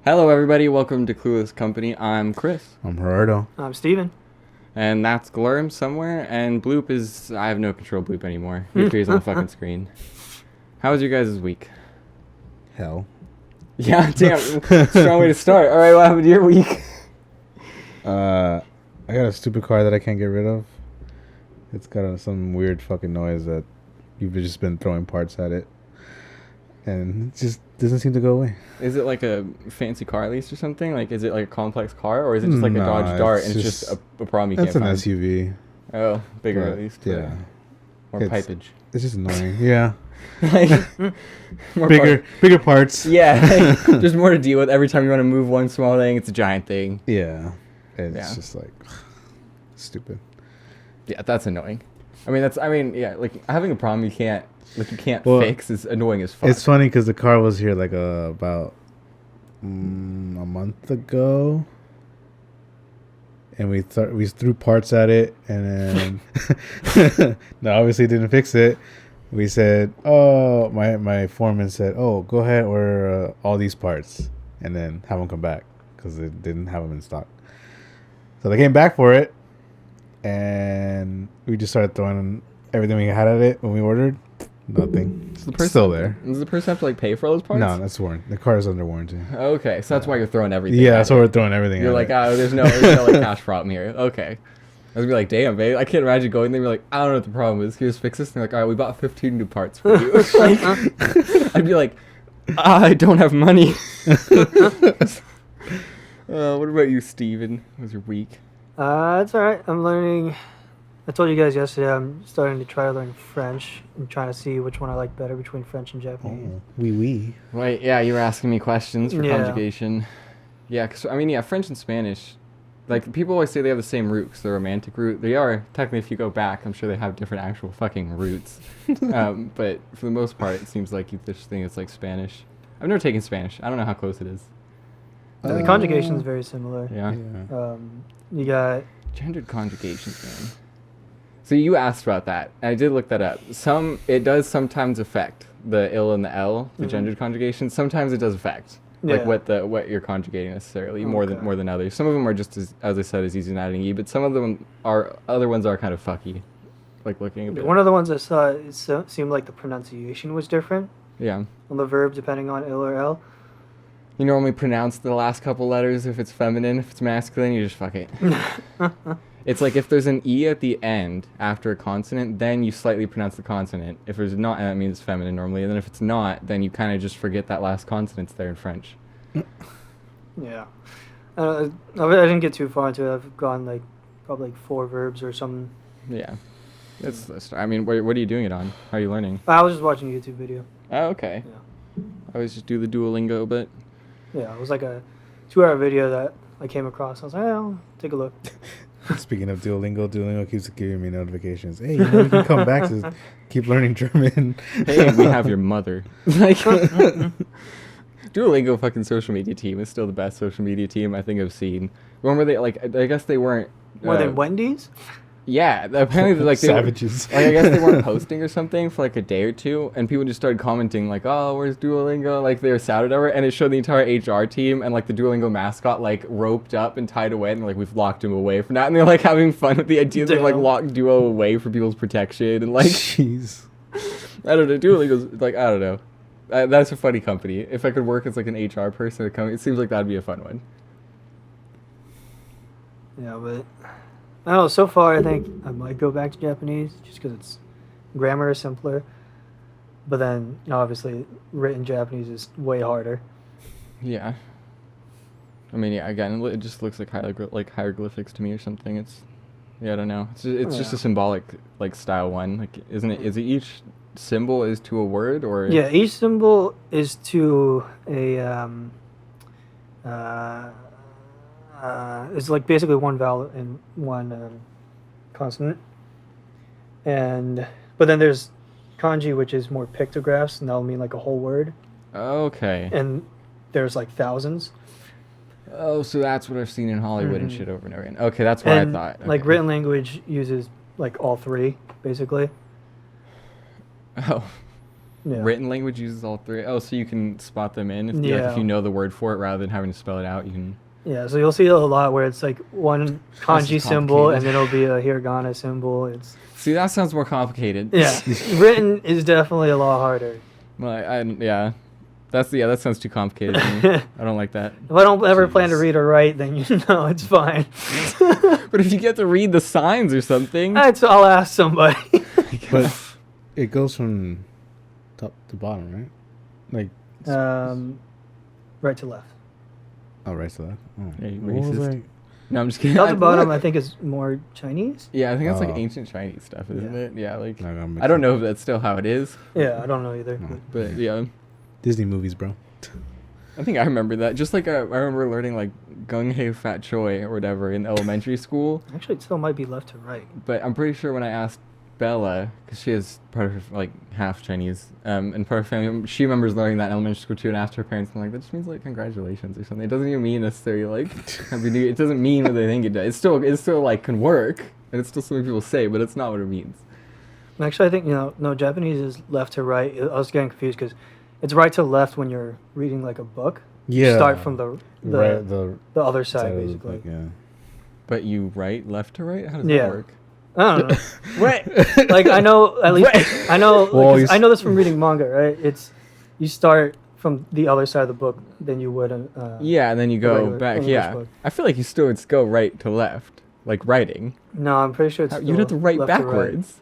Hello, everybody. Welcome to Clueless Company. I'm Chris. I'm Gerardo. I'm Steven. And that's Glurm somewhere. And Bloop is... I have no control of Bloop anymore. He appears on the fucking screen. How was your guys' week? Hell. Yeah, damn. Strong way to start. All right, what happened to your week? I got a stupid car that I can't get rid of. It's got some weird fucking noise that you've just been throwing parts at it. And it just doesn't seem to go away. Is it like a fancy car at least or something? Like, is it like a complex car? Or is it just like a Dodge Dart and it's just a problem you can't find? It's an SUV. Oh, bigger at least. Yeah. More pipage. It's just annoying. Yeah. Like, bigger parts. Yeah. Like, there's more to deal with. Every time you want to move one small thing, it's a giant thing. Yeah. It's just like stupid. Yeah, that's annoying. Yeah, like having a problem you can't fix is annoying as fuck. It's funny because the car was here like about a month ago, and we threw parts at it, and then no, obviously didn't fix it. We said, oh, my foreman said, oh, go ahead order all these parts, and then have them come back because they didn't have them in stock. So they came back for it, and we just started throwing everything we had at it when we ordered. Nothing. So the person still there. Does the person have to like pay for all those parts? No, that's warranty. The car is under warranty. Okay, so that's why you're throwing everything. Yeah, that's why we're throwing everything. You're like, oh, there's no like cash problem here. Okay, I was be like, damn, babe, I can't imagine going there and be like, I don't know what the problem is. Can you just fix this? And they're like, all right, we bought 15 new parts for you. I'd be like, I don't have money. What about you, Steven? How was your week? It's alright. I'm learning. I told you guys yesterday I'm starting to try to learn French. I'm trying to see which one I like better between French and Japanese. Oh, oui. Right, yeah, you were asking me questions for conjugation. Yeah, because, French and Spanish, like, people always say they have the same root because they're romantic root. They are, technically, if you go back, I'm sure they have different actual fucking roots. But for the most part, it seems like you just think it's like Spanish. I've never taken Spanish. I don't know how close it is. The conjugation is very similar. Yeah. You got... Gendered conjugations, man. So you asked about that. I did look that up. It does sometimes affect the ill and the L, the gendered conjugation. Sometimes it does affect like what you're conjugating necessarily more than others. Some of them are just as I said as easy as adding e, but some of them other ones are kind of fucky. Like looking at one of the ones I saw, it seemed like the pronunciation was different. Yeah. On the verb depending on ill or L. You normally pronounce the last couple letters if it's feminine. If it's masculine, you just fuck it. It's like if there's an E at the end after a consonant, then you slightly pronounce the consonant. If there's not, that means it's feminine normally. And then if it's not, then you kind of just forget that last consonant's there in French. Yeah. I didn't get too far into it. I've gone probably 4 verbs or something. Yeah. What are you doing it on? How are you learning? I was just watching a YouTube video. Oh, okay. Yeah. I always just do the Duolingo bit. Yeah, it was like a 2-hour video that I came across. I was like, I'll take a look. Speaking of Duolingo keeps giving me notifications. Hey, you can come back to keep learning German. Hey, we have your mother. Like, Duolingo fucking social media team is still the best social media team I think I've seen. When were they, I guess they weren't... More than Wendy's? Yeah, apparently they savages. I guess they weren't posting or something for like a day or two, and people just started commenting like, "Oh, where's Duolingo?" Like they were sad or whatever, and it showed the entire HR team and like the Duolingo mascot like roped up and tied away, and they're like, "We've locked him away from that," and they're like having fun with the idea that they like locked Duo away for people's protection and like. Jeez. I don't know. Duolingo's like I don't know. That's a funny company. If I could work as like an HR person at a company, it seems like that'd be a fun one. Yeah, but. I don't know, so far I think I might go back to Japanese just because it's grammar is simpler. But then, obviously, written Japanese is way harder. Yeah. Again, it just looks like hieroglyphics to me or something. I don't know. It's just a symbolic, like, style one. Like, isn't it? Is it each symbol is to a word or? Yeah, each symbol is to a, it's like basically one vowel and one consonant. But then there's kanji, which is more pictographs, and that'll mean like a whole word. Okay. And there's like thousands. Oh, so that's what I've seen in Hollywood and shit over and over again. Okay, that's what I thought. Okay. Like written language uses like all 3, basically. Oh. written language uses all three. Oh, so you can spot them in. If you know the word for it rather than having to spell it out, you can. Yeah, so you'll see a lot where it's like one kanji symbol and then it'll be a hiragana symbol. See, that sounds more complicated. Yeah, written is definitely a lot harder. Well, that sounds too complicated to me. I don't like that. If I don't ever plan to read or write, then it's fine. But if you get to read the signs or something, I'll ask somebody. But it goes from top to bottom, right? Like right to left. oh, right to left. Oh. Yeah, you What was racist. I- No, I'm just kidding. Top to bottom, I think, is more Chinese. Yeah, I think that's like Oh. ancient Chinese stuff, isn't it? Yeah, like Not gonna mix I don't it. know if that's still how it is, Yeah, I don't know either. No. but yeah, Disney movies, bro. I think I remember that. Just like I remember learning like Gung Hei Fat Choi or whatever in elementary school. Actually, it still might be left to right. But I'm pretty sure when I asked Bella, because she is part of her, like half Chinese, and part of her family, she remembers learning that in elementary school too, and asked her parents, and like, that just means like congratulations or something. It doesn't even mean necessarily like happy new year. It doesn't mean what they think it does. It still like can work, and it's still something people say, but it's not what it means. Actually, I think no, Japanese is left to right. I was getting confused because it's right to left when you're reading like a book. Yeah. You start from the other side side, of the basically. book, yeah. But you write left to right? How does Yeah. that work? I don't know. What? Like I know at least I know Well, 'cause I know this from reading manga, right? It's you start from the other side of the book than you would. Yeah, and then you go regular back. English Yeah, book. I feel like you still would go right to left, like writing. No, I'm pretty sure it's. You'd have to write left to right. backwards.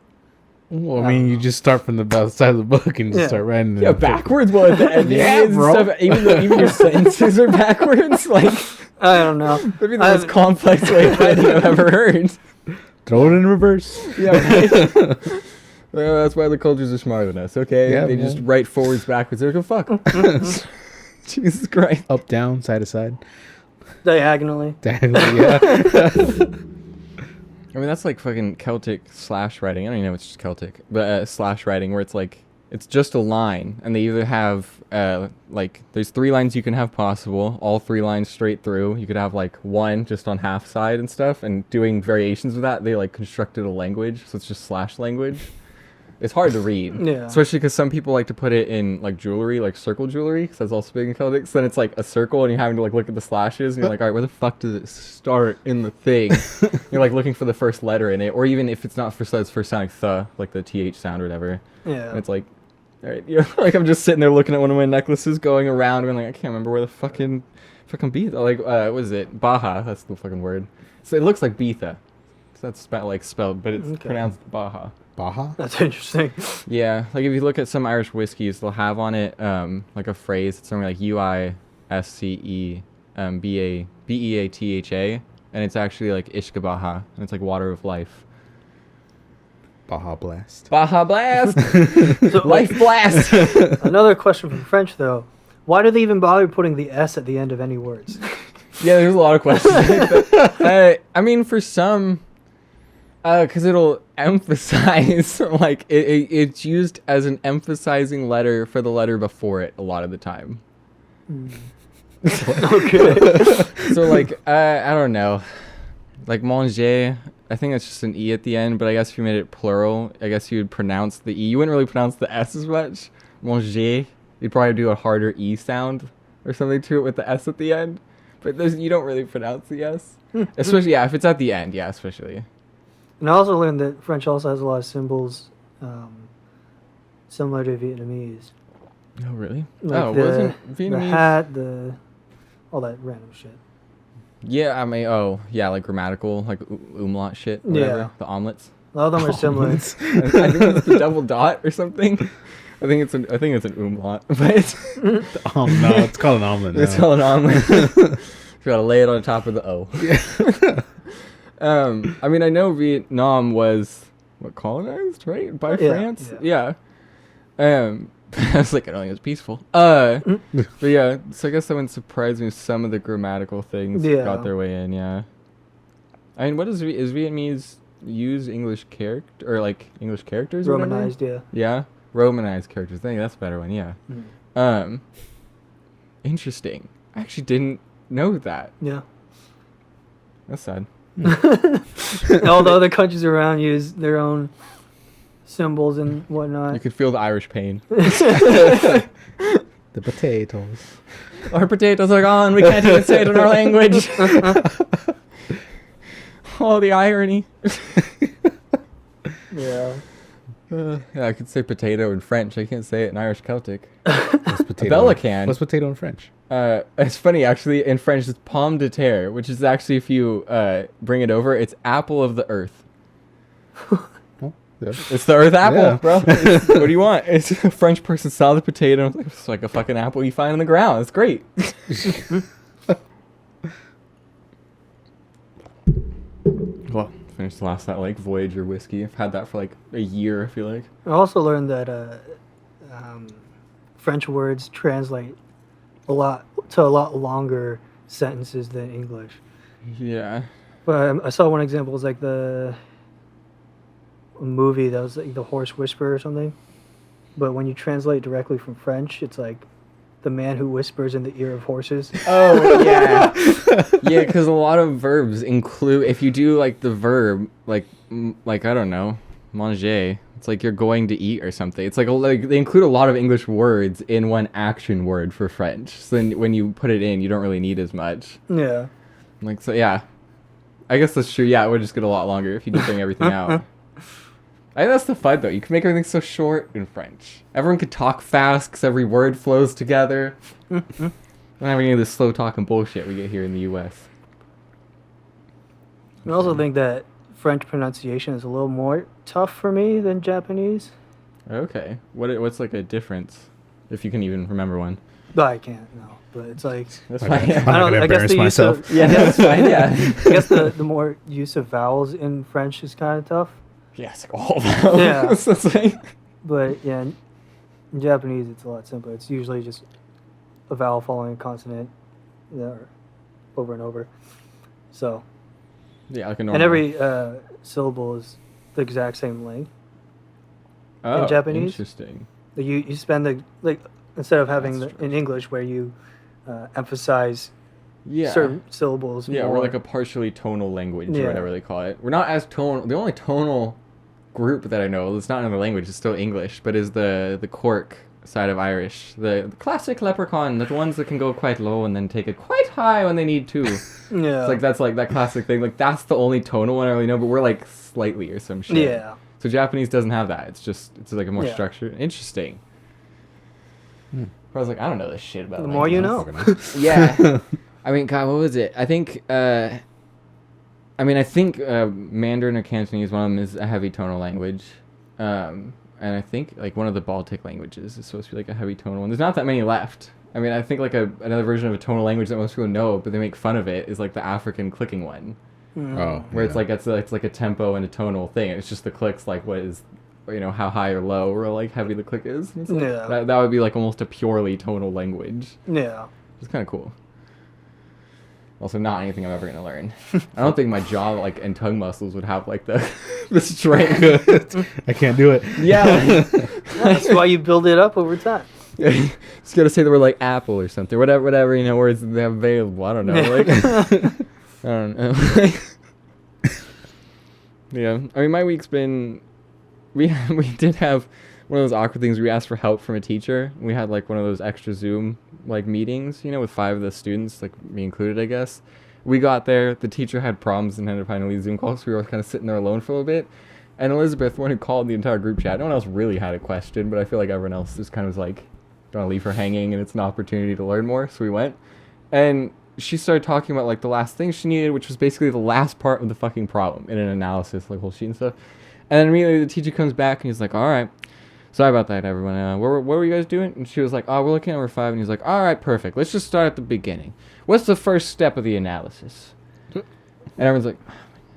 Well, I mean, you just start from the side of the book and just Yeah. start writing. Yeah, backwards. Well, at the end Yeah, and bro. stuff. Even your sentences are backwards. Like I don't know. that'd be the most complex way of writing I've ever heard. Throw it in reverse. Yeah, right? Well, that's why the cultures are smarter than us. Okay, Yeah, they man. just write forwards, backwards. They're like, oh, fuck. Jesus Christ. Up, down, side to side. Diagonally. Diagonally, yeah. I mean, that's like fucking Celtic slash writing. I don't even know if it's just Celtic, but slash writing where it's like, it's just a line, and they either have, like, there's 3 lines you can have possible, all 3 lines straight through. You could have, like, 1 just on half side and stuff, and doing variations of that, they, like, constructed a language, so it's just slash language. It's hard to read. Yeah. Especially because some people like to put it in, like, jewelry, like circle jewelry, because that's also big in Celtic. So then it's, like, a circle, and you're having to, like, look at the slashes, and you're like, all right, where the fuck does it start in the thing? You're, like, looking for the first letter in it, or even if it's not first letter, it's first sound, like, the, like, the TH sound or whatever. Yeah. And it's like, all right, you know, like I'm just sitting there looking at one of my necklaces going around and like, I can't remember where the fucking beat. Like, what is it? Baja, that's the fucking word. So it looks like Beetha. So that's spelled, but it's pronounced Baja. Baja? That's interesting. Yeah, like if you look at some Irish whiskeys, they'll have on it like a phrase. It's something like UISCE BEATHA, and it's actually like Ishka Baja, and it's like water of life. Baja Blast. Baja Blast! So, Life Blast! Another question from French, though. Why do they even bother putting the S at the end of any words? Yeah, there's a lot of questions. I mean, for some, because it'll emphasize, like, it's used as an emphasizing letter for the letter before it a lot of the time. Okay. So, like, I don't know. Like, manger, I think that's just an E at the end, but I guess if you made it plural, I guess you would pronounce the E. You wouldn't really pronounce the S as much. Manger, you'd probably do a harder E sound or something to it with the S at the end. But you don't really pronounce the S. Especially, yeah, if it's at the end, yeah, especially. And I also learned that French also has a lot of symbols similar to Vietnamese. Oh, really? Like oh, the, wasn't the Vietnamese? hat, all that random shit. Yeah, I mean, yeah, like grammatical, like umlaut shit, whatever. Yeah. The omelets. A lot of them are similar. I think it's the double dot or something. I think it's an umlaut, but No, it's called an omelet now. it's called an omelet. You gotta lay it on top of the O. Yeah. I mean, I know Vietnam was colonized, right, by France. Yeah. I was like, I don't think it was peaceful. But yeah, so I guess that wouldn't surprise me if some of the grammatical things got their way in. Yeah. I mean, what is Vietnamese use English character or like English characters? or whatever? Romanized, yeah. Yeah, romanized characters. I think that's a better one. Yeah. Interesting. I actually didn't know that. Yeah. That's sad. All the other countries around use their own symbols and whatnot. You could feel the Irish pain. The potatoes. Our potatoes are gone. We can't even say it in our language. Oh, the irony. Yeah. Yeah, I could say potato in French. I can't say it in Irish Celtic. What's potato? Bella can. What's potato in French? It's funny, actually. In French, it's pomme de terre, which is actually, if you bring it over, it's apple of the earth. Oh, yeah. It's the earth apple, Yeah. bro. What do you want? It's a French person saw the potato. It's like a fucking apple you find on the ground. It's great. Well, finished the last that like Voyager whiskey. I've had that for like a year. I feel like. I also learned that French words translate a lot longer sentences than English. Yeah. But I saw one example. It was like a movie that was like The Horse Whisperer or something. But when you translate directly from French, it's like the man who whispers in the ear of horses. Oh yeah, yeah. Because a lot of verbs include, if you do like the verb, like I don't know, manger. It's like you're going to eat or something. It's like they include a lot of English words in one action word for French. So then when you put it in, you don't really need as much. Yeah. Like so, yeah. I guess that's true. Yeah, it would just get a lot longer if you did bring everything out. I think that's the fun though. You can make everything so short in French. Everyone could talk fast because every word flows together. Don't have any of this slow talking bullshit we get here in the U.S. I also think that French pronunciation is a little more tough for me than Japanese. Okay. What's like a difference, if you can even remember one? But I can't, no. But it's like... That's Okay. fine. I'm not gonna I guess embarrass the use myself. of... Yeah, that's fine. Yeah. I guess the more use of vowels in French is kind of tough. Yeah, it's like all vowels. Yeah. That's the thing. But yeah, in Japanese it's a lot simpler. It's usually just a vowel following a consonant over and over. So... Yeah, like a normal. And every syllable is the exact same length. Oh, Japanese? Interesting. You spend instead of having That's in English where you emphasize Yeah. certain syllables. Yeah, more. we're like a partially tonal language or Yeah. whatever they call it. We're not as tonal. The only tonal group that I know that's not another language, it's still English, but is the Cork side of Irish. The classic Leprechaun, the ones that can go quite low and then take it quite high when they need to. Yeah. It's like that's like that classic thing. Like that's the only tonal one I really know, but we're like slightly or some shit. Yeah. So Japanese doesn't have that. It's like a more Yeah. structured. Interesting. I was like, I don't know this shit about The more you know. Yeah. I mean, God, what was it? I think Mandarin or Cantonese, one of them is a heavy tonal language. And I think like one of the Baltic languages is supposed to be like a heavy tonal one. There's not that many left. I mean, I think like another version of a tonal language that most people know, but they make fun of it, is like the African clicking one. Oh, Where it's like it's like a tempo and a tonal thing. It's just the clicks like what is, how high or low or like heavy the click is. It's like, Yeah. that would be like almost a purely tonal language. Yeah. It's kind of cool. Also, not anything I'm ever gonna learn. I don't think my jaw and tongue muscles would have like the the strength. I can't do it. Yeah. That's why you build it up over time. Just gotta say the word like apple or something. Whatever words they have available. I don't know. Like I don't know. Yeah. I mean, my week's been. We did have one of those awkward things where we asked for help from a teacher. We had like one of those extra Zoom meetings, with 5 of the students, like me included, I guess. We got there, the teacher had problems and had to finally Zoom call, so we were kind of sitting there alone for a little bit. And Elizabeth, one who called the entire group chat, no one else really had a question, but I feel like everyone else just kind of was like, don't want to leave her hanging, and it's an opportunity to learn more, so we went. And she started talking about like the last thing she needed, which was basically the last part of the fucking problem in an analysis, like whole sheet and stuff. And then immediately the teacher comes back and he's like, all right, sorry about that, everyone. What were you guys doing? And she was like, oh, we're looking at number 5. And he's like, all right, perfect. Let's just start at the beginning. What's the first step of the analysis? And everyone's like,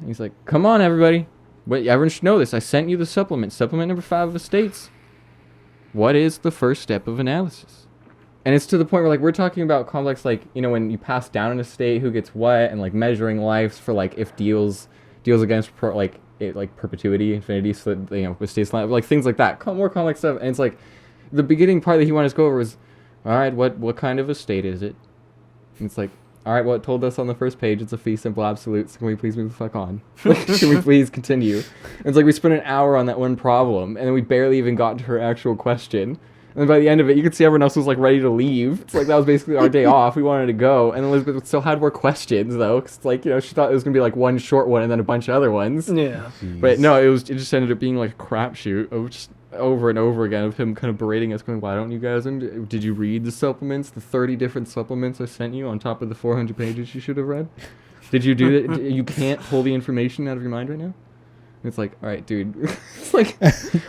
he's like, come on, everybody. Wait, everyone should know this. I sent you the supplement. Supplement number 5 of the states. What is the first step of analysis? And it's to the point where, like, we're talking about complex, like, when you pass down an estate, who gets what, and, like, measuring lives for, like, if deals against, perpetuity, infinity, so that, with states, like, things like that. More complex stuff. And it's, like, the beginning part that he wanted us to go over was, all right, what kind of estate is it? And it's like, all right, well, it told us on the first page it's a fee simple absolute, so can we please move the fuck on? Can we please continue? And it's like we spent an hour on that one problem, and then we barely even got to her actual question. And then by the end of it, you could see everyone else was like ready to leave. It's like that was basically our day off. We wanted to go, and Elizabeth still had more questions though, because like, you know, she thought it was gonna be like one short one and then a bunch of other ones. Yeah. Jeez. But no, it just ended up being like a crapshoot of just over and over again of him kind of berating us, going, "Why don't you guys? Did you read the supplements? The 30 different supplements I sent you on top of the 400 pages you should have read? Did you do that? You can't pull the information out of your mind right now." And it's like, all right, dude. It's like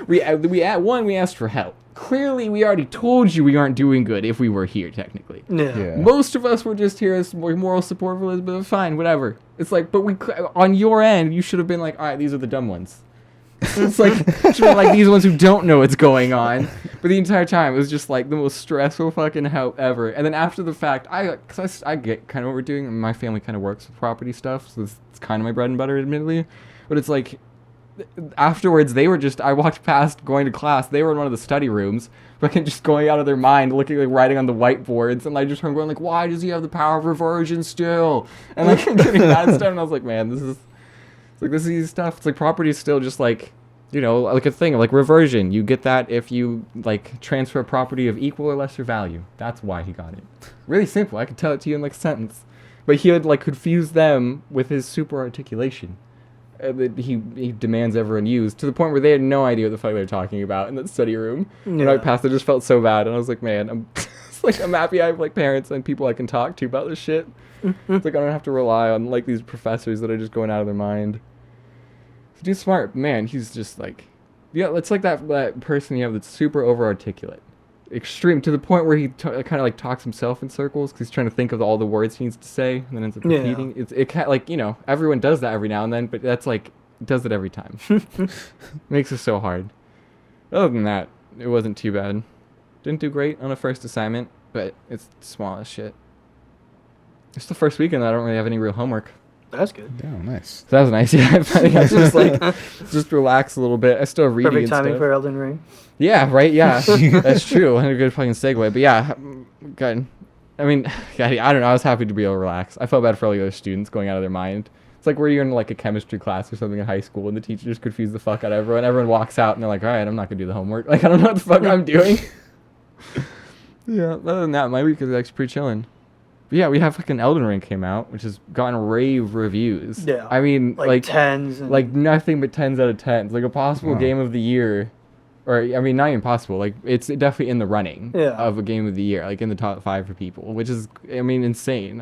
we asked for help. Clearly, we already told you we aren't doing good if we were here, technically. Yeah. Most of us were just here as moral support for Elizabeth. Fine, whatever. It's like, but on your end, you should have been like, all right, these are the dumb ones. It's like, should have like these ones who don't know what's going on. But the entire time, it was just like the most stressful fucking help ever. And then after the fact, I get kind of what we're doing. My family kind of works with property stuff, so it's kind of my bread and butter, admittedly. But it's like, afterwards, they were just, I walked past going to class, they were in one of the study rooms, fucking just going out of their mind, looking like writing on the whiteboards, and I just heard going like, why does he have the power of reversion still? And like getting that stuff, and I was like, man, this is easy stuff. It's like property is still just like, you know, like a thing, like reversion. You get that if you like transfer a property of equal or lesser value. That's why he got it. Really simple. I could tell it to you in like a sentence. But he would like confuse them with his super articulation. That he demands everyone use, to the point where they had no idea what the fuck they were talking about in that study room. Yeah. And I passed, it just felt so bad, and I was like, man, I'm happy I have like parents and people I can talk to about this shit. It's like I don't have to rely on like these professors that are just going out of their mind. Dude's smart, man. He's just like, yeah, it's like that person you have that's super over articulate, extreme, to the point where he kind of like talks himself in circles because he's trying to think of all the words he needs to say and then ends up repeating. It like, you know, everyone does that every now and then, but that's like, does it every time. Makes it so hard. Other than that, it wasn't too bad. Didn't do great on a first assignment, but it's small as shit. It's the first weekend that I don't really have any real homework. That's good. Yeah, nice. So that was nice. Yeah, I finally got to just like just relax a little bit. I still have reading Perfect and timing stuff. for Elden Ring. Yeah, right. Yeah, that's true. And a good fucking segue. But yeah, good. I mean, God, I don't know. I was happy to be able to relax. I felt bad for all the other students going out of their mind. It's like where you're in like a chemistry class or something in high school, and the teacher just confused the fuck out of everyone. Everyone walks out and they're like, "All right, I'm not gonna do the homework. Like, I don't know what the fuck I'm doing." Yeah. Other than that, my week is actually pretty chilling. But yeah, we have fucking Elden Ring came out, which has gotten rave reviews. Yeah. I mean, like 10s. And like nothing but 10s out of 10s. Like a possible game of the year, or I mean, not even possible. Like it's definitely in the running of a game of the year, like in the top 5 for people, which is, I mean, insane.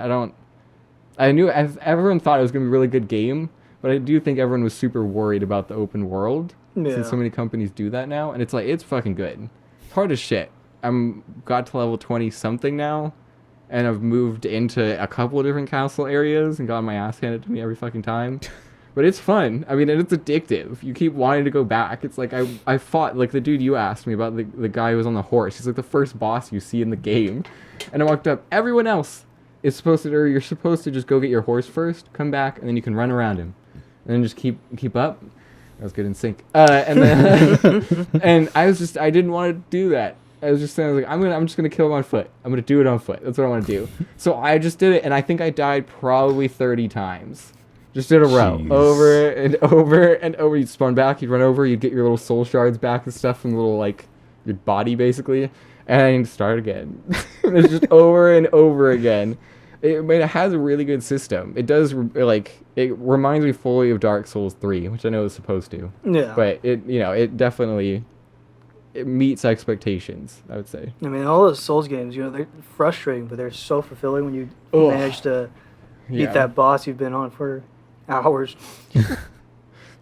I knew everyone thought it was gonna be a really good game, but I do think everyone was super worried about the open world since so many companies do that now, and it's like it's fucking good. It's hard as shit. Got to level 20 something now. And I've moved into a couple of different castle areas and gotten my ass handed to me every fucking time. But it's fun. I mean, and it's addictive. You keep wanting to go back. It's like I fought, like the dude you asked me about, the guy who was on the horse. He's like the first boss you see in the game. And I walked up. Everyone else is supposed to, or you're supposed to just go get your horse first, come back, and then you can run around him. And then just keep up. That was good in sync. And then, and I didn't want to do that. I was just saying, like, I'm just gonna kill him on foot. I'm gonna do it on foot. That's what I want to do. So I just did it, and I think I died probably 30 times. Just in a row, over and over and over. You'd spawn back, you'd run over, you'd get your little soul shards back and stuff from the little like your body basically, and start again. It's just over and over again. It has a really good system. It does it reminds me fully of Dark Souls 3, which I know is supposed to. Yeah. But it definitely. It meets expectations, I would say. I mean, all those Souls games, they're frustrating, but they're so fulfilling when you manage to beat that boss you've been on for hours.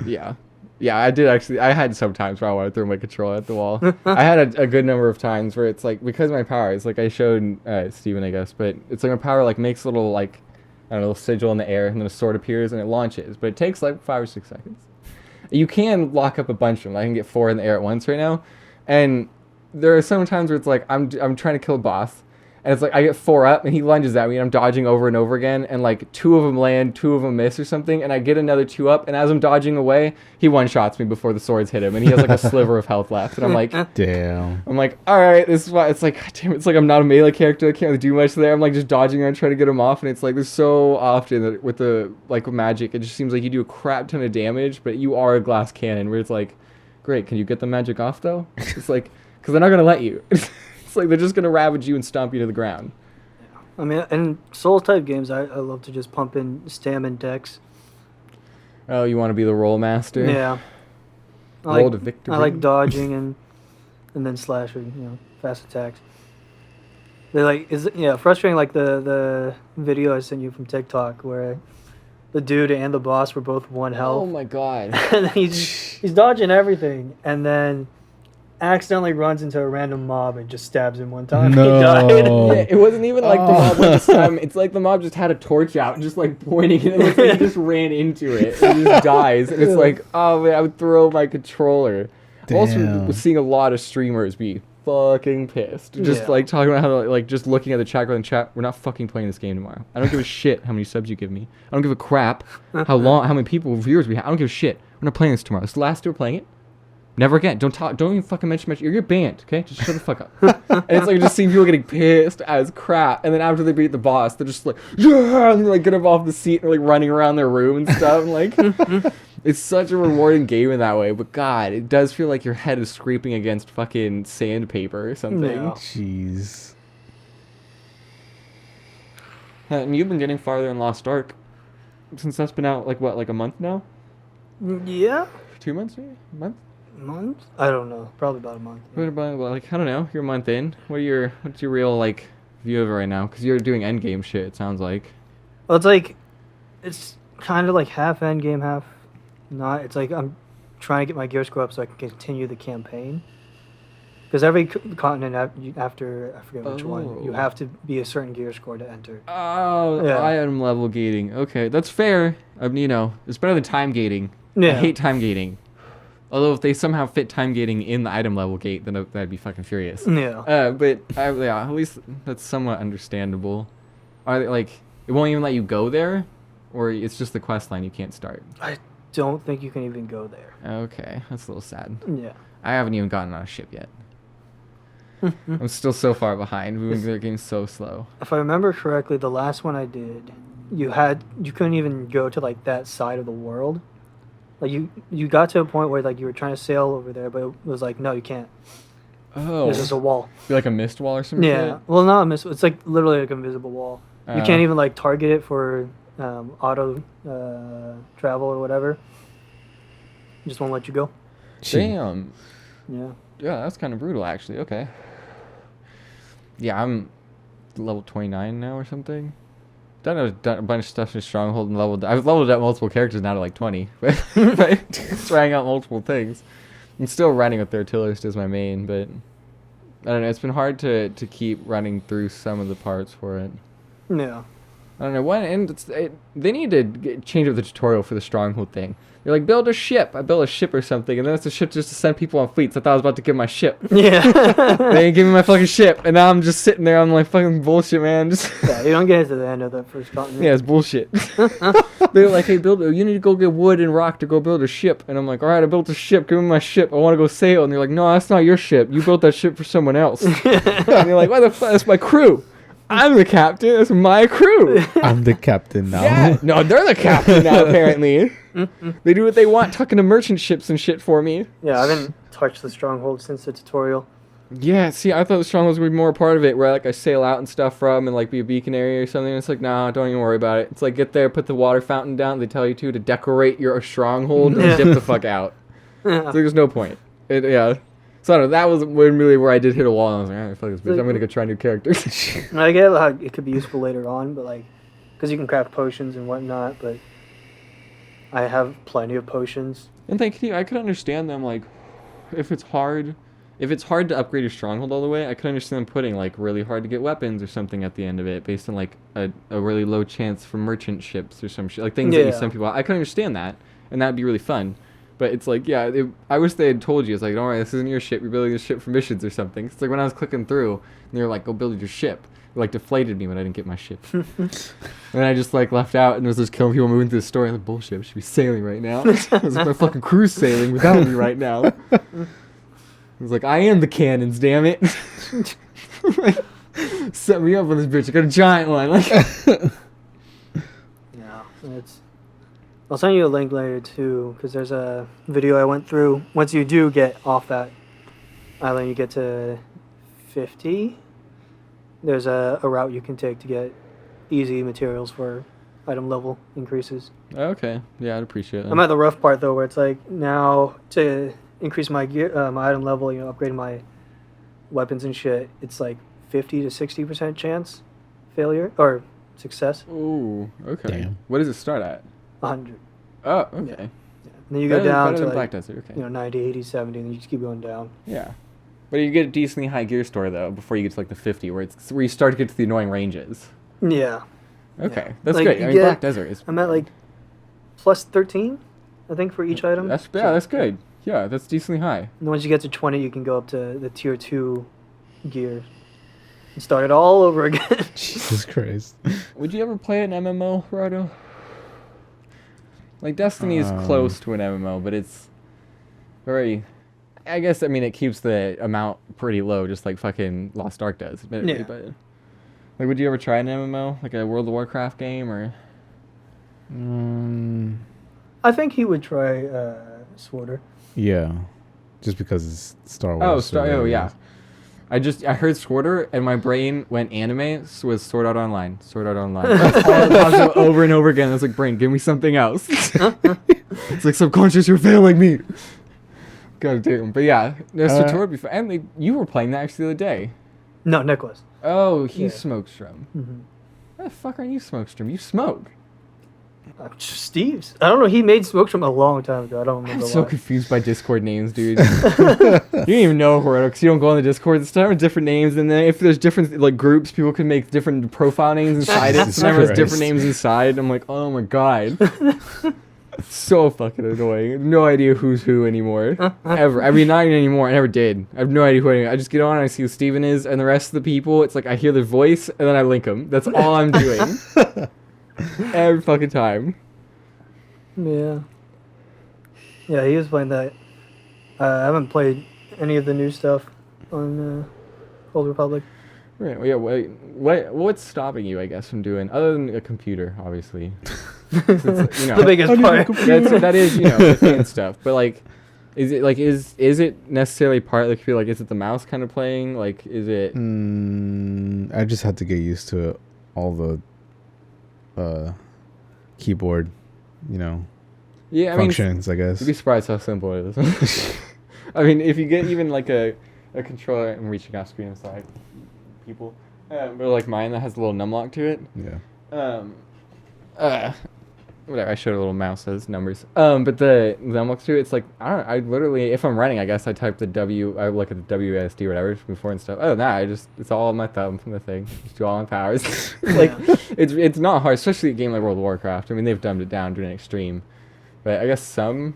Yeah. Yeah, I did actually. I had some times where I wanted to throw my controller at the wall. I had a good number of times where it's like, because of my power, it's like I showed Steven, I guess, but it's like my power like makes a little like, I don't know, a little sigil in the air, and then a sword appears and it launches, but it takes like 5 or 6 seconds. You can lock up a bunch of them. I can get 4 in the air at once right now. And there are some times where it's like I'm trying to kill a boss, And it's like I get 4 up, and he lunges at me, and I'm dodging over and over again, and like 2 of them land, 2 of them miss or something, and I get another 2 up, and as I'm dodging away, he one-shots me before the swords hit him, and he has like a sliver of health left, and I'm like, Damn. all right, this is why it's like, God damn, it's like I'm not a melee character, I can't really do much there. I'm like just dodging around trying to get him off, and it's like there's so often that with the like magic, it just seems like you do a crap ton of damage, but you are a glass cannon, where it's like, great, can you get the magic off though? It's like, because they're not gonna let you. It's like they're just gonna ravage you and stomp you to the ground. I mean, in Souls type games, I love to just pump in stam and dex. Oh, you want to be the roll master? Yeah. Roll to victory. I like dodging and then slashing, fast attacks. They're like, frustrating like the video I sent you from TikTok where the dude and the boss were both 1 health. Oh my god. And he's dodging everything, and then accidentally runs into a random mob and just stabs him one time. No. He died. Yeah, it wasn't even like the mob went to stab him. It's like the mob just had a torch out and just like pointing it. It looks like he just ran into it and he just dies. And it's like, oh man, I would throw my controller. Damn. Also, was seeing a lot of streamers be fucking pissed. Just like talking about how like just looking at the chat, going, chat, we're not fucking playing this game tomorrow. I don't give a shit how many subs you give me. I don't give a crap how many viewers we have. I don't give a shit. We're not playing this tomorrow. This is the last day we're playing it. Never again. Don't talk. Don't even fucking mention. You're banned. Okay, just shut the fuck up. And it's like just seeing people getting pissed as crap. And then after they beat the boss, they're just like, yeah, and they like get up off the seat and like running around their room and stuff. And like, it's such a rewarding game in that way. But God, it does feel like your head is scraping against fucking sandpaper or something. Yeah. Jeez. And you've been getting farther in Lost Ark since that's been out like what, like a month now? Yeah. 2 months maybe? A month? Month? I don't know. Probably about a month. What about, like, I don't know, you're a month in. What's your real, like, view of it right now? Because you're doing endgame shit, it sounds like. Well, it's kind of like half endgame, half not. It's like I'm trying to get my gear score up so I can continue the campaign. Because every continent after, I forget which one, you have to be a certain gear score to enter. Oh, Yeah. item level gating. Okay, that's fair. I mean, it's better than time gating. Yeah. I hate time gating. Although if they somehow fit time gating in the item level gate, then that'd be fucking furious. Yeah. But yeah, at least that's somewhat understandable. Are they like it won't even let you go there, or it's just the quest line you can't start? I don't think you can even go there. Okay, that's a little sad. Yeah. I haven't even gotten on a ship yet. I'm still so far behind. Their game's so slow. If I remember correctly, the last one I did, you couldn't even go to like that side of the world. Like you got to a point where like you were trying to sail over there, but it was like, no, you can't. Oh, There's just a wall. be like a mist wall or something. Yeah. Well, not a miss. It's like literally like an invisible wall. You can't even like target it for auto travel or whatever. It just won't let you go. Damn. Yeah. Yeah, that's kind of brutal, actually. Okay. Yeah, I'm level 29 now or something. Done a bunch of stuff in Stronghold and I've leveled up multiple characters now to like 20. But trying out multiple things. I'm still running with their artillerist as my main, but I don't know. It's been hard to keep running through some of the parts for it. Yeah. I don't know. They need to change up the tutorial for the Stronghold thing. You're like, build a ship. I built a ship or something, and then it's a ship just to send people on fleets. I thought I was about to give my ship. Yeah. They ain't giving me my fucking ship, and now I'm just sitting there. I'm like, fucking bullshit, man. Just Yeah, you don't get to the end of the first continent. yeah, it's bullshit. They're like, hey, you need to go get wood and rock to go build a ship. And I'm like, all right, I built a ship. Give me my ship. I want to go sail. And they're like, no, that's not your ship. You built that ship for someone else. And you're like, what the fuck? That's my crew. I'm the captain. That's my crew. I'm the captain now. Yeah. No, they're the captain now, apparently. They do what they want, tucking to merchant ships and shit for me. Yeah, I haven't touched the stronghold since the tutorial. Yeah, see, I thought the strongholds would be more a part of it, where like I sail out and stuff from and like be a beacon area or something. It's like, nah, don't even worry about it. It's like get there, put the water fountain down. They tell you to decorate your stronghold and dip the fuck out. So there's no point. Yeah. So I don't know, that was really where I did hit a wall. And I was like, all right, fuck this bitch. I'm gonna go try new characters. I get how it could be useful later on, but like, because you can craft potions and whatnot, but I have plenty of potions. And I could understand them, like, if it's hard to upgrade your stronghold all the way, I could understand them putting, like, really hard to get weapons or something at the end of it, based on, like, a really low chance for merchant ships or some shit. Like, things that you send people out. I could understand that, and that'd be really fun. But it's like, yeah, I wish they had told you. It's like, don't worry, this isn't your ship. You're building a ship for missions or something. It's like when I was clicking through, and they were like, go build your ship. like deflated me when I didn't get my ship. And I just like left out, and there's just killing people moving through the story. I'm like, bullshit, we should be sailing right now. It was like my fucking crew's sailing without me right now. I was like, I am the cannons, damn it. Set me up on this bitch. I got a giant one. Like, Yeah, I'll send you a link later too, because there's a video I went through. Once you do get off that island, you get to 50. There's a route you can take to get easy materials for item level increases. okay, yeah, I'd appreciate that. I'm at the rough part though, where it's like now to increase my gear, my item level, upgrading my weapons and shit. It's like 50 to 60% chance failure or success. Ooh, okay. Damn. What does it start at? 100. Oh, okay. Yeah. And then you go down better to than like, Black Desert, okay. 90, 80, 70, and then you just keep going down. Yeah. But you get a decently high gear score though before you get to like the 50, where you start to get to the annoying ranges. Yeah. Okay, Yeah. that's Like, good. you I mean, get- Black Desert is. I'm at like plus 13, I think, for each item. That's So- that's good. Yeah, that's decently high. And then once you get to 20, you can go up to the tier 2 gear and start it all over again. Jesus Christ. Would you ever play an MMO, Rado? Like Destiny is close to an MMO, but it's very. I guess it keeps the amount pretty low, just like fucking Lost Ark does. Admittedly, Yeah. But like, would you ever try an MMO, like a World of Warcraft game, or? I think he would try Sworder. Yeah. Just because it's Star Wars. Oh yeah. I heard Sworder and my brain went anime, so was Sword Art Online. Sword Art Online. That's all it pops up over and over again. I was like, brain, give me something else. It's like, subconscious, you're failing me. God damn. But yeah, Sword would be fun. And you were playing that actually the other day. No, Nicholas. Oh, he's Yeah. Smokestrom. Mm-hmm. Why the fuck aren't you Smokestrom? You smoke. Steve's. I don't know. He made Smokestrom a long time ago. I don't remember I'm so why. confused by Discord names, dude. You don't even know Horror because you don't go on the Discord. It's time with different names, and then if there's different like groups, people can make different profile names inside it. Jesus So there's different Christ. names inside. I'm like, oh my god, so fucking annoying. I have no idea who's who anymore. Ever. I mean, not even anymore. I never did. I have no idea who anymore. I just get on and I see who Steven is, and the rest of the people, it's like I hear their voice and then I link them. That's all I'm doing. Every fucking time. Yeah. Yeah, he was playing that. I haven't played any of the new stuff on Old Republic. Right. Well, yeah. What's stopping you, I guess, from doing other than a computer, obviously? Since, The biggest part. that is the thing and stuff. But like, is it like is it necessarily part of the computer? Like, is it the mouse kind of playing? Like, is it? I just had to get used to it. All the keyboard, Yeah, I mean, functions, I guess. you'd be surprised how simple it is. I mean, if you get even like a controller, I'm reaching off screen aside, people, but like mine that has a little numlock to it. Yeah. Whatever. I showed a little mouse as numbers. But the numlocks to it, it's like I literally, if I'm running, I guess I type the W. I look at the WASD or whatever before and stuff. Oh no, it's all on my thumb from the thing. Just do all my powers. Like it's not hard, especially a game like World of Warcraft. I mean, they've dumbed it down to an extreme. But I guess some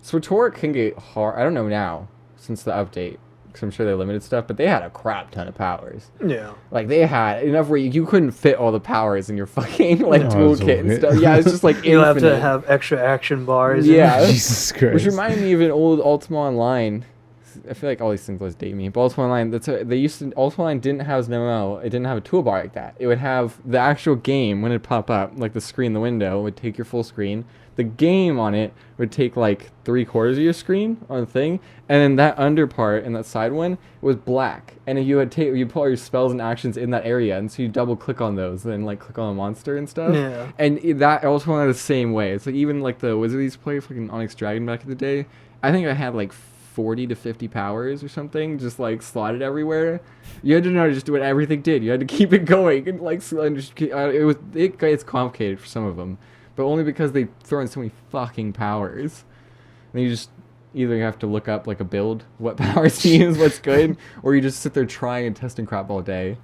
SWTOR can get hard. I don't know now since the update, because I'm sure they limited stuff. But they had a crap ton of powers. Yeah. Like they had enough where you couldn't fit all the powers in your fucking like No, it's toolkit and weird. stuff. Yeah, it's just like You'll have infinite. to have extra action bars. Yeah. Jesus Christ. Which reminded me of an old Ultima Online. I feel like all these things always date me. But Ultima Online, Ultima Online didn't have an MMO. It didn't have a toolbar like that. It would have the actual game when it pop up, like the screen, the window would take your full screen. The game on it would take like 3/4 of your screen on the thing, and then that under part and that side one was black. And you put all your spells and actions in that area, and so you double click on those, and then like click on a monster and stuff. Yeah. And that also went the same way. It's like even like the Wizard used to play fucking Onyx Dragon back in the day. I think I had like 40 to 50 powers or something, just like slotted everywhere. You had to know just what everything did. You had to keep it going, and like it's complicated for some of them, but only because they throw in so many fucking powers. And you just either have to look up like a build, what powers to use, what's good, or you just sit there trying and testing crap all day.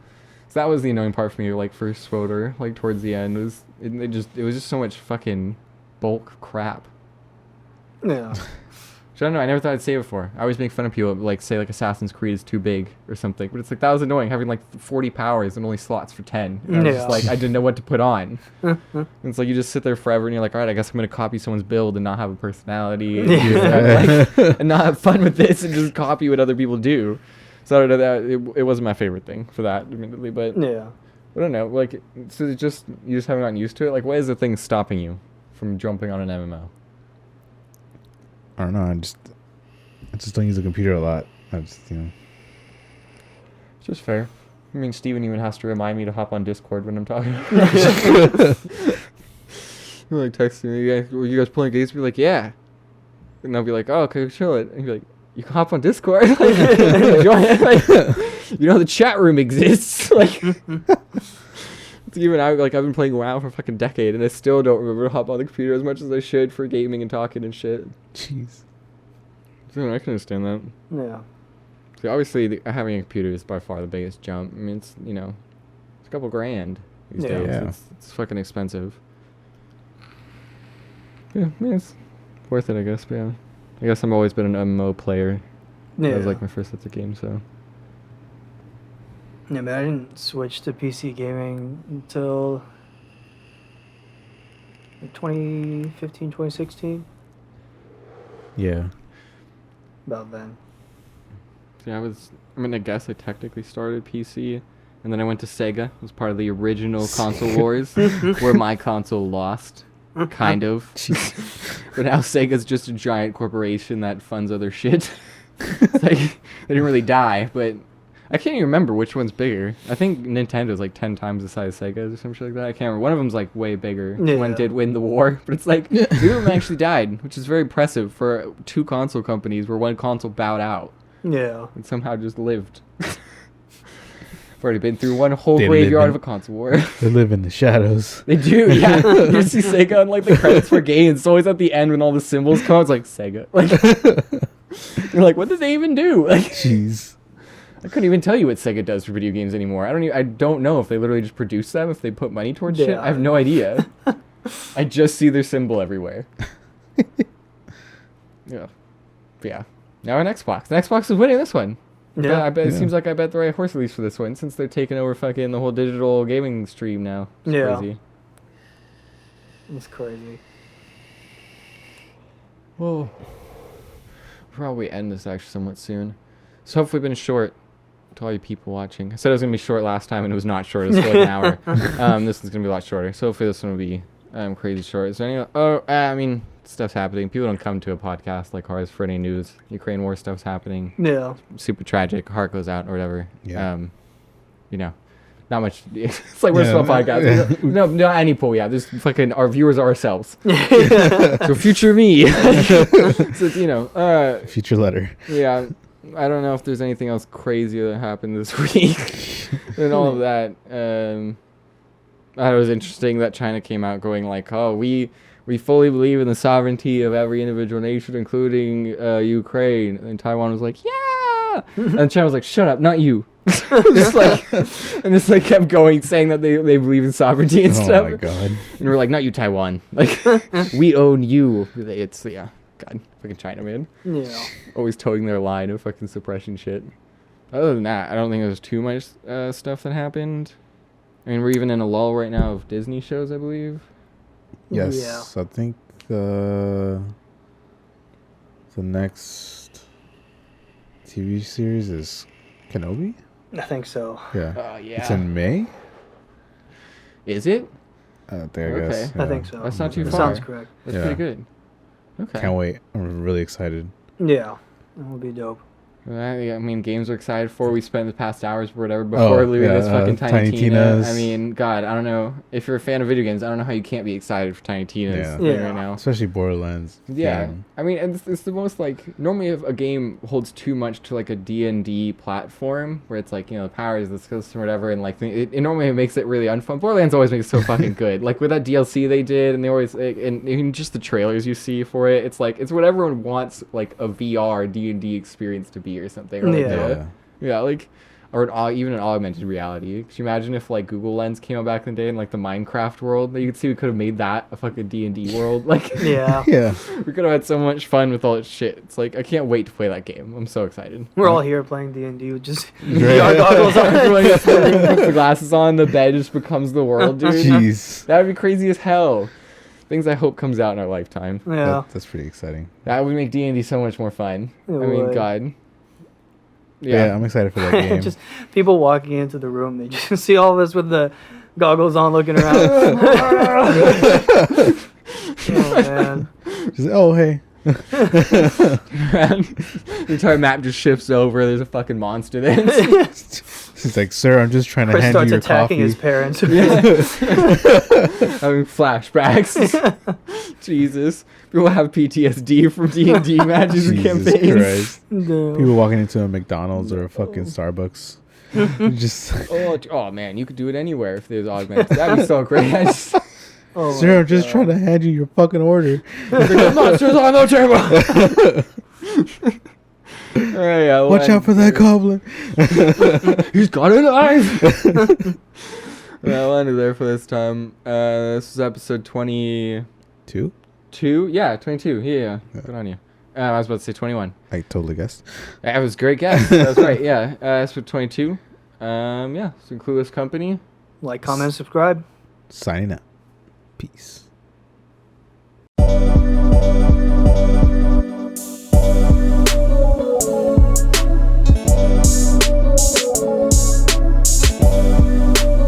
So that was the annoying part for me, like for SWTOR, like towards the end, it was just so much fucking bulk crap. Yeah. I don't know. I never thought I'd save it for. I always make fun of people like say like Assassin's Creed is too big or something, but it's like that was annoying having like 40 powers and only slots for 10. And I was just like I didn't know what to put on. And it's like you just sit there forever and you're like, all right, I guess I'm gonna copy someone's build and not have a personality and not have fun with this and just copy what other people do. So I don't know that it wasn't my favorite thing for that, admittedly, but Yeah. I don't know. Like, so it's just you just haven't gotten used to it. Like, what is the thing stopping you from jumping on an MMO? I don't know. I just don't use the computer a lot. I just, It's just fair. I mean, Steven even has to remind me to hop on Discord when I'm talking. He'll like text me, you guys playing games? Be like, yeah. And I'll be like, oh, okay, chill it. And he'll be like, you can hop on Discord. Like, join it. Like, the chat room exists. Like, it's even I've been playing WoW for a fucking decade, and I still don't remember to hop on the computer as much as I should for gaming and talking and shit. jeez. So I can understand that. Yeah. So obviously, having a computer is by far the biggest jump. I mean, it's a couple grand these Yeah. days. Yeah. It's fucking expensive. Yeah, it's worth it, I guess. But yeah, I guess I've always been an MMO player. Yeah. That was like my first set of games. So Yeah, but I didn't switch to PC gaming until like 2015, 2016. Yeah. About then. yeah, I guess I technically started PC, and then I went to Sega. It was part of the original console wars, where my console lost. Kind of. But now Sega's just a giant corporation that funds other shit. It's like, they didn't really die, but I can't even remember which one's bigger. I think Nintendo's like 10 times the size of Sega's or some shit like that. I can't remember. One of them's like way bigger. Yeah. One did win the war, but it's like, neither of them actually died, which is very impressive for two console companies where one console bowed out Yeah. and somehow just lived. I've already been through one whole They graveyard live of a console war. They live in the shadows. They do, yeah. You see Sega on like the credits for games. It's always at the end when all the symbols come. It's like Sega. Like, you're like, what did they even do? Like, Jeez. I couldn't even tell you what Sega does for video games anymore. I don't know if they literally just produce them, if they put money towards shit. Yeah. I have no idea. I just see their symbol everywhere. Yeah. But yeah. Now an Xbox. The Xbox is winning this one. Yeah. I bet, It Yeah. seems like I bet the right horse at least for this one, since they're taking over fucking the whole digital gaming stream now. It's Yeah. crazy. It's crazy. Well, probably end this actually somewhat soon. So hopefully been short to all you people watching. I said it was going to be short last time, and it was not short. It was like an hour. This one's going to be a lot shorter. So hopefully this one will be crazy short. Is there any... I mean, stuff's happening. People don't come to a podcast like ours for any news. Ukraine war stuff's happening. Yeah. Super tragic. Heart goes out or whatever. Yeah. Not much. It's like we're a small podcast. No, any poll. Yeah, this fucking our viewers are ourselves. So future me. So Future letter. yeah. I don't know if there's anything else crazy that happened this week and all of that. I thought it was interesting that China came out going like, "Oh, we fully believe in the sovereignty of every individual nation, including Ukraine." And Taiwan was like, "Yeah," and China was like, "Shut up, not you." Just like kept going, saying that they believe in sovereignty and stuff. Oh my god. And we're like, "Not you, Taiwan. Like, we own you." It's God, fucking China, man. Yeah. Always towing their line of fucking suppression shit. Other than that, I don't think there's too much stuff that happened. I mean, we're even in a lull right now of Disney shows, I believe. Yes. Yeah. I think the next TV series is Kenobi? I think so. Yeah. Yeah. It's in May? Is it? I guess. Okay. I think so. That's not too That far. sounds correct. That's Yeah. pretty good. Okay. Can't wait. I'm really excited. Yeah. That would be dope. I mean, games we're excited for. We spent the past hours or whatever before leaving this fucking Tiny Tiny Tina. Tina's. I mean, God, I don't know. If you're a fan of video games, I don't know how you can't be excited for Tiny Tina's Yeah. thing Yeah. right now. Especially Borderlands. Yeah, I mean, and it's the most like normally if a game holds too much to like a D&D platform where it's like the powers, the skill system, or whatever, and like it normally makes it really unfun. Borderlands always makes it so fucking good. Like with that DLC they did, and they always and even just the trailers you see for it, it's like it's what everyone wants like a VR D&D experience to be or something. Or like Yeah. yeah, like or even an augmented reality. Could you imagine if like Google Lens came out back in the day in like the Minecraft world? That you could see we could have made that a fucking D&D world. Like Yeah. Yeah. we could have had so much fun with all that shit. It's like I can't wait to play that game. I'm so excited. We're all here playing D&D with just Right. VR goggles on. Everyone gets puts the glasses on, the bed just becomes the world, dude. Jeez. That would be crazy as hell. Things I hope comes out in our lifetime. Yeah. That's pretty exciting. That would make D&D so much more fun. It I mean, would. God. Yeah, I'm excited for that game. Just people walking into the room, they just see all of us with the goggles on looking around. Oh, man. Just, oh, hey. The entire map just shifts over. There's a fucking monster there. He's like, sir, I'm just trying to Chris hand you starts your attacking coffee. his parents. Having flashbacks. Jesus. People have PTSD from D&D matches and Jesus campaigns. Christ. No. People walking into a McDonald's or a fucking Starbucks. Just, Oh, man, you could do it anywhere if there's augmented. That'd be so great. Oh sir, my I'm just God. trying to hand you your fucking order. The monsters on the table. All right, yeah, we'll Watch end out for that there. goblin. He's got a knife. Well, we'll end it there for this time. This is episode 22. 2? Yeah, 22. Yeah. Good on you. I was about to say 21. I totally guessed. That was a great guess. That was right. Yeah. Episode 22. Yeah. It's a Clueless Company. Like, comment, subscribe. Signing out. Peace.